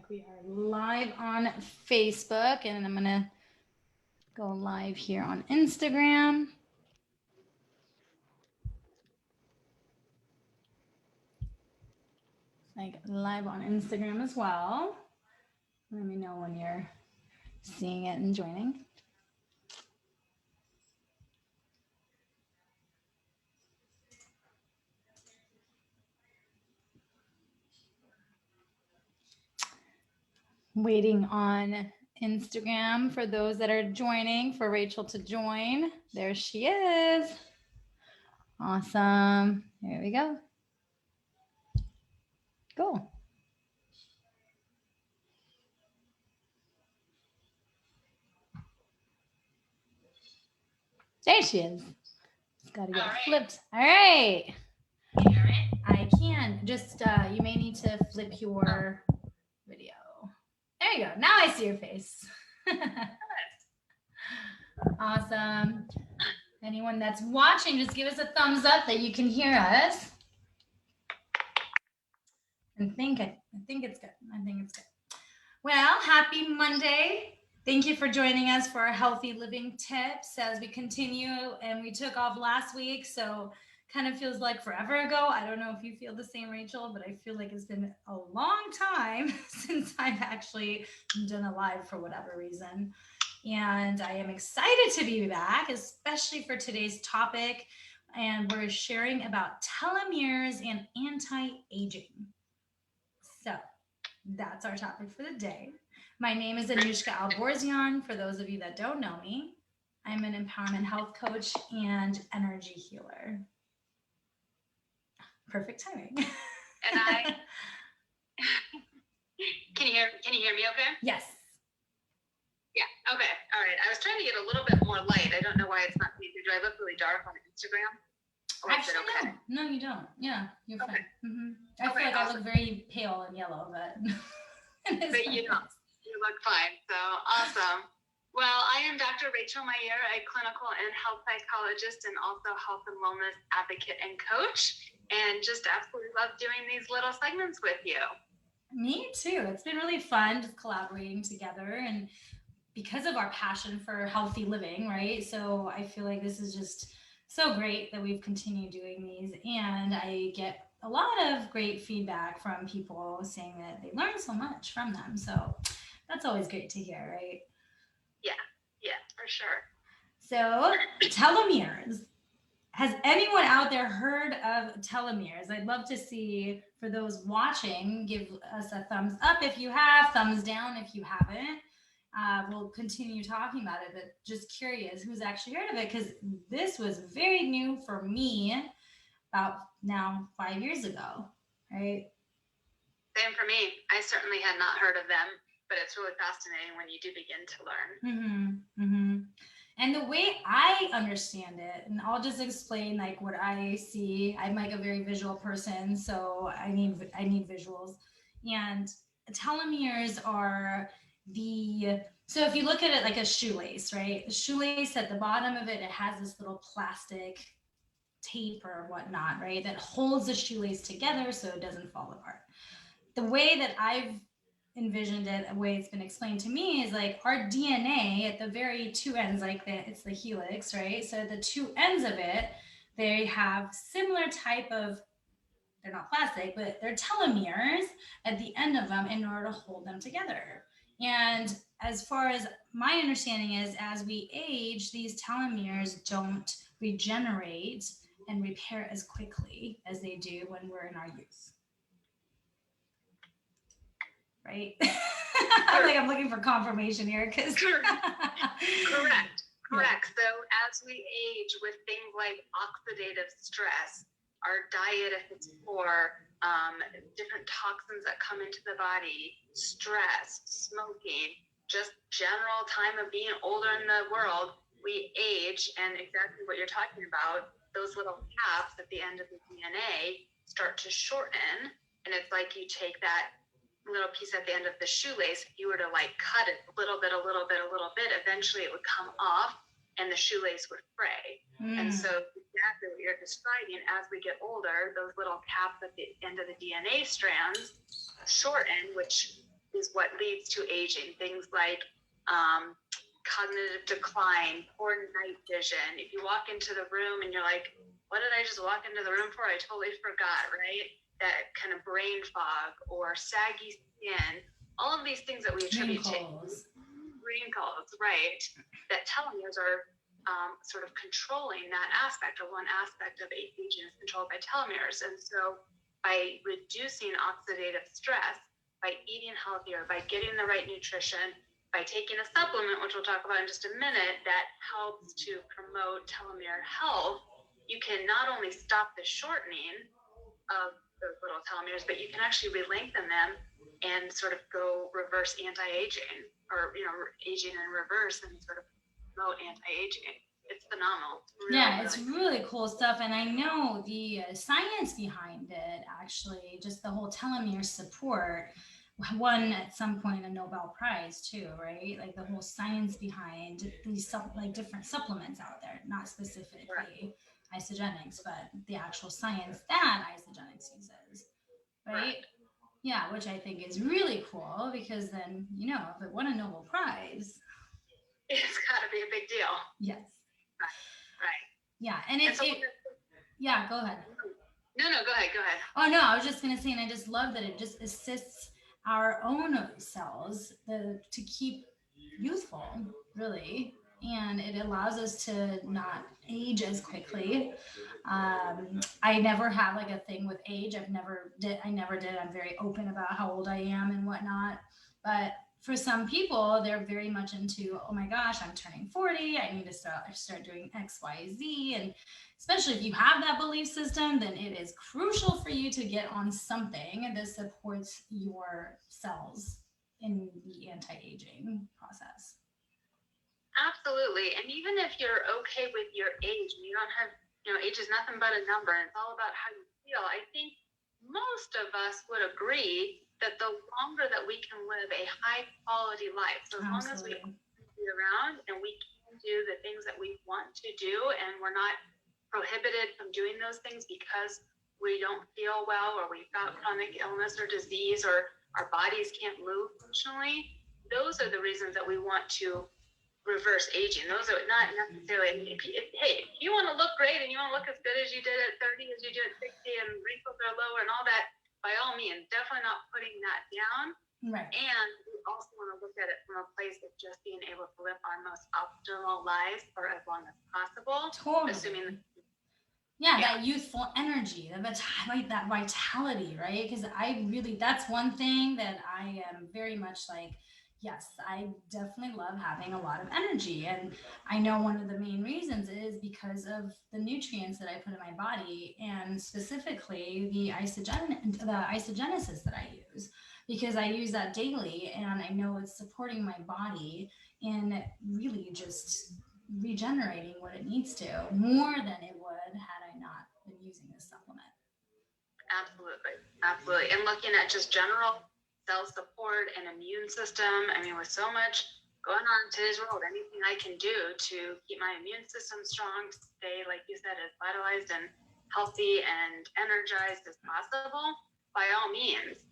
like we are live on Facebook, and I'm gonna go live here on Instagram. Like live on Instagram as well. Let me know when you're seeing it and joining. Waiting on Instagram for those that are joining, for Rachel to join. There she is. Awesome. There we go. Cool. There she is. It's got to get flipped. All right. Can you hear me? I can. Just, you may need to flip your video. There you go. Now I see your face. Awesome. Anyone that's watching, just give us a thumbs up that you can hear us. I think it's good. I think it's good. Well, happy Monday. Thank you for joining us for our healthy living tips as we continue. And we took off last week, so kind of feels like forever ago. I don't know if you feel the same, Rachel, but I feel like it's been a long time since I've actually done a live for whatever reason. And I am excited to be back, especially for today's topic. And we're sharing about telomeres and anti-aging. So that's our topic for the day. My name is Anuschka Alborzian. For those of you that don't know me, I'm an empowerment health coach and energy healer. Perfect timing. And I can you hear me okay? Yes. Yeah. Okay. All right. I was trying to get a little bit more light. I don't know why it's not me. Do I look really dark on Instagram? Or actually, is it okay? No, you don't. Yeah, you're okay. Fine. Mm-hmm. I feel like awesome. I look very pale and yellow, but but you don't. You look fine. So awesome. Well, I am Dr. Rachel Mayer, a clinical and health psychologist and also health and wellness advocate and coach, and just absolutely love doing these little segments with you. Me too. It's been really fun just collaborating together, and because of our passion for healthy living, right? So I feel like this is just so great that we've continued doing these, and I get a lot of great feedback from people saying that they learn so much from them. So that's always great to hear, right? Yeah, for sure. So telomeres. Has anyone out there heard of telomeres? I'd love to see, for those watching, give us a thumbs up if you have, thumbs down if you haven't. We'll continue talking about it, but just curious who's actually heard of it, because this was very new for me about now 5 years ago, right? Same for me. I certainly had not heard of them, but it's really fascinating when you do begin to learn. And the way I understand it, and I'll just explain like what I see. I'm like a very visual person, so I need visuals. And telomeres are so if you look at it like a shoelace, right? The shoelace at the bottom of it has this little plastic tape or whatnot, right? That holds the shoelace together so it doesn't fall apart. The way that I've envisioned it, the way it's been explained to me, is like our DNA at the very two ends, like it's the helix, right? So the two ends of it, they have similar type of, they're not plastic, but they're telomeres at the end of them in order to hold them together. And as far as my understanding is, as we age, these telomeres don't regenerate and repair as quickly as they do when we're in our youth. Right? I'm looking for confirmation here because correct. So as we age with things like oxidative stress, our diet, if it's poor, different toxins that come into the body, stress, smoking, just general time of being older in the world, we age, and exactly what you're talking about, those little caps at the end of the DNA start to shorten, and it's like you take that little piece at the end of the shoelace. If you were to like cut it a little bit, eventually it would come off and the shoelace would fray. And so exactly what you're describing, as we get older, those little caps at the end of the DNA strands shorten, which is what leads to aging. Things like cognitive decline, poor night vision. If you walk into the room and you're like, what did I just walk into the room for? I totally forgot, right? That kind of brain fog or saggy skin, all of these things that we attribute to wrinkles, right? That telomeres are sort of controlling that aspect, or one aspect of aging is controlled by telomeres. And so by reducing oxidative stress, by eating healthier, by getting the right nutrition, by taking a supplement, which we'll talk about in just a minute, that helps to promote telomere health, you can not only stop the shortening of those little telomeres, but you can actually re-lengthen them and sort of go reverse anti-aging, or, you know, aging in reverse, and sort of promote anti-aging. It's phenomenal. It's really cool stuff. And I know the science behind it, actually, just the whole telomere support won at some point a Nobel Prize too, right? Like the whole science behind these like different supplements out there, not specifically IsaGenesis, but the actual science that IsaGenesis uses, right? Yeah, which I think is really cool, because then, you know, if it won a Nobel Prize, it's got to be a big deal. Yes. Right. Yeah, and yeah, go ahead. No, go ahead. Oh no, I was just gonna say, and I just love that it just assists our own cells to keep youthful, really, and it allows us to not age as quickly. I never have like a thing with age. I never did. I'm very open about how old I am and whatnot, but for some people, they're very much into, oh my gosh, I'm turning 40. I need to start doing X, Y, Z. And especially if you have that belief system, then it is crucial for you to get on something that supports your cells in the anti-aging process. Absolutely. And even if you're okay with your age, and you don't have, you know, age is nothing but a number, and it's all about how you feel, I think most of us would agree that the longer that we can live a high quality life, so as long as we be around and we can do the things that we want to do, and we're not prohibited from doing those things because we don't feel well, or we've got chronic illness or disease, or our bodies can't move functionally, those are the reasons that we want to reverse aging. Those are not necessarily, hey, if you want to look great and you want to look as good as you did at 30 as you did at 60, and wrinkles are lower and all that, by all means, definitely not putting that down. Right. And we also want to look at it from a place of just being able to live our most optimal lives for as long as possible. Totally. Assuming that youthful energy, that vitality, right? Because that's one thing that I am very much like, yes, I definitely love having a lot of energy. And I know one of the main reasons is because of the nutrients that I put in my body, and specifically the IsaGenesis that I use, because I use that daily, and I know it's supporting my body in really just regenerating what it needs to, more than it would had I not been using this supplement. Absolutely. And looking at just general cell support and immune system, I mean, with so much going on in today's world, anything I can do to keep my immune system strong, to stay, like you said, as vitalized and healthy and energized as possible, by all means.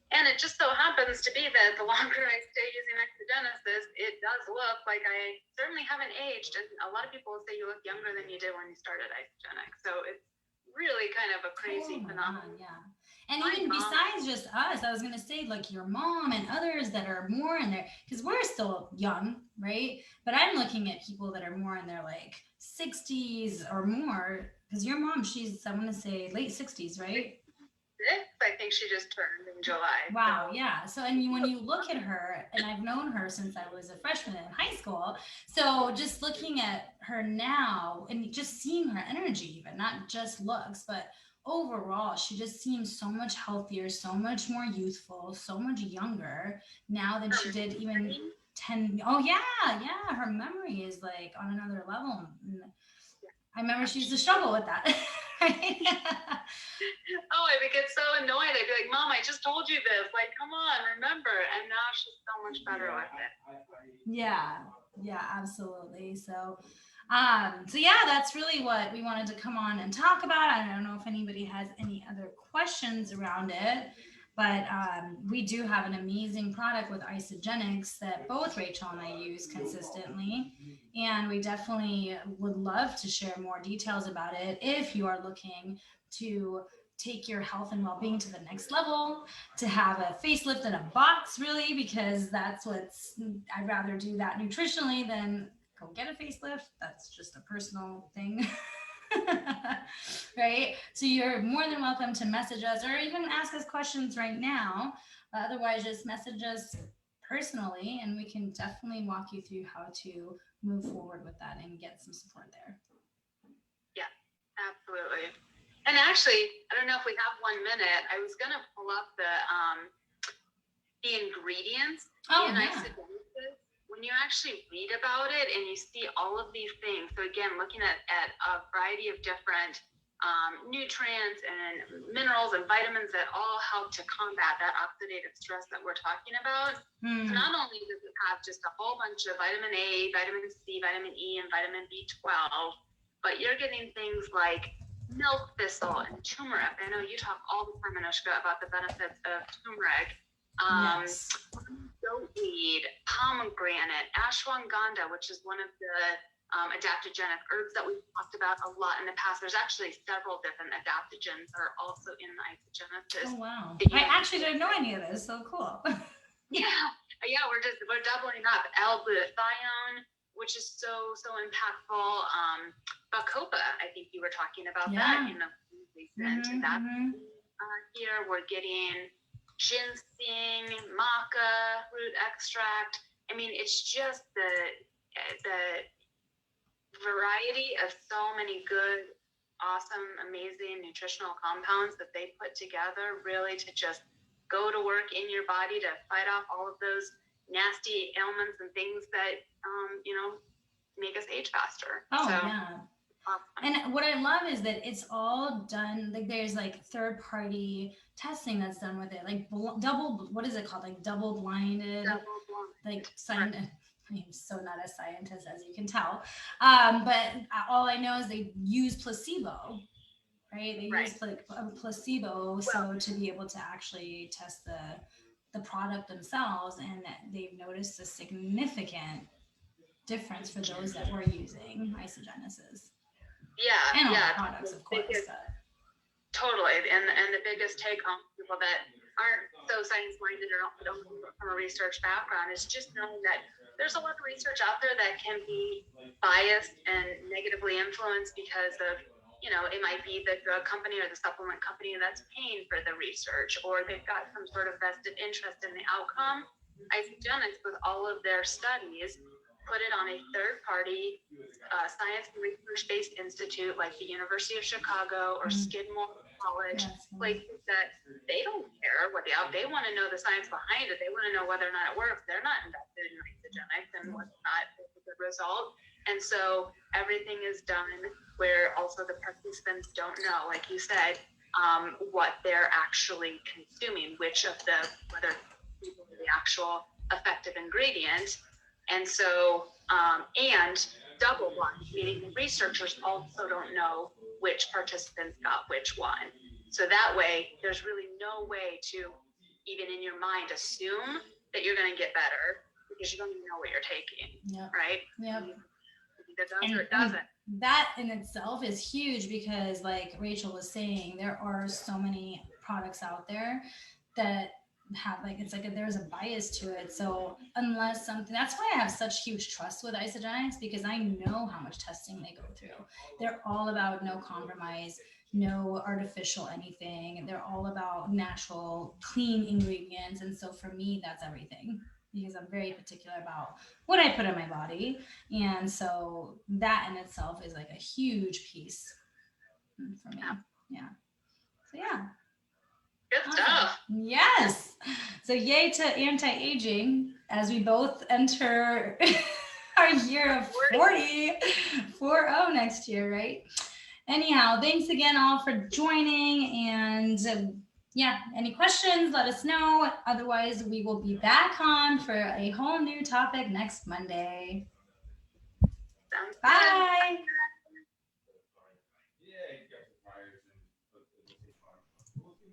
And it just so happens to be that the longer I stay using IsaGenesis, it does look like I certainly haven't aged. And a lot of people will say you look younger than you did when you started IsaGenesis. So it's really kind of a crazy phenomenon. Yeah. And even besides just us, I was going to say, like your mom and others that are more in there, because we're still young, right? But I'm looking at people that are more in their like 60s or more, because your mom, she's, I want to say late 60s, right? I think she just turned in July. Wow, so. Yeah. So, and when you look at her, and I've known her since I was a freshman in high school, so just looking at her now and just seeing her energy, even not just looks, but overall, she just seems so much healthier, so much more youthful, so much younger now than she did even 10. Oh yeah, her memory is like on another level. I remember she used to struggle with that. Right? Oh, I would get so annoyed. I'd be like, Mom, I just told you this. Like, come on, remember. And now she's so much better with it. Yeah, absolutely. So yeah, that's really what we wanted to come on and talk about. I don't know if anybody has any other questions around it, But we do have an amazing product with IsaGenesis that both Rachel and I use consistently. And we definitely would love to share more details about it if you are looking to take your health and well-being to the next level, to have a facelift in a box, really, because that's what's, I'd rather do that nutritionally than go get a facelift. That's just a personal thing. Right? So you're more than welcome to message us or even ask us questions right now. Otherwise, just message us personally and we can definitely walk you through how to move forward with that and get some support there. Yeah, absolutely. And actually, I don't know if we have 1 minute. I was going to pull up the ingredients in IsaGenesis. When you actually read about it and you see all of these things, so again, looking at a variety of different nutrients and minerals and vitamins that all help to combat that oxidative stress that we're talking about. So not only does it have just a whole bunch of vitamin A, vitamin C, vitamin E, and vitamin B12, but you're getting things like milk thistle and turmeric. I know you talk all the time, Anuschka, about the benefits of turmeric. Goatweed, pomegranate, ashwagandha, which is one of the adaptogenic herbs that we've talked about a lot in the past. There's actually several different adaptogens that are also in the IsaGenesis. Oh wow! I actually didn't know any of this. So cool. Yeah, we're doubling up. L-glutathione, which is so impactful. Bacopa, I think you were talking about that. Here we're getting ginseng, maca root extract. I mean, it's just the variety of so many good, awesome, amazing nutritional compounds that they put together really to just go to work in your body to fight off all of those nasty ailments and things that, make us age faster. Yeah. And what I love is that it's all done, like there's like third party testing that's done with it, like what is it called? Like double blinded, like science. I'm so not a scientist, as you can tell. But all I know is they use placebo, right? They use like a placebo, so to be able to actually test the product themselves, and they've noticed a significant difference for those that were using IsaGenesis. And all the products, of course. Totally. And the biggest take home for people that aren't so science-minded or don't come from a research background is just knowing that there's a lot of research out there that can be biased and negatively influenced because of, it might be the drug company or the supplement company that's paying for the research, or they've got some sort of vested interest in the outcome. IsaGenesis, with all of their studies, put it on a third-party science and research-based institute like the University of Chicago or Skidmore College, places that they don't care what they want to know the science behind it. They want to know whether or not it works. They're not invested in IsaGenesis and what's not a good result. And so everything is done where also the participants don't know, like you said, what they're actually consuming, whether the actual effective ingredient. And so, and double blind, meaning the researchers also don't know which participants got which one. So that way, there's really no way to, even in your mind, assume that you're going to get better because you don't even know what you're taking, right? Yep. Either does or it doesn't. That in itself is huge because, like Rachel was saying, there are so many products out there that have there's a bias to it. So unless something, that's why I have such huge trust with IsaGenesis, because I know how much testing they go through. They're all about no compromise, no artificial anything. They're all about natural, clean ingredients. And so for me, that's everything, because I'm very particular about what I put in my body. And so that in itself is like a huge piece for me. Yeah. So yeah. Good stuff. Yes. So yay to anti-aging as we both enter our year of 40 next year, right? Anyhow, thanks again all for joining, and any questions, let us know. Otherwise, we will be back on for a whole new topic next Monday. Sounds Bye.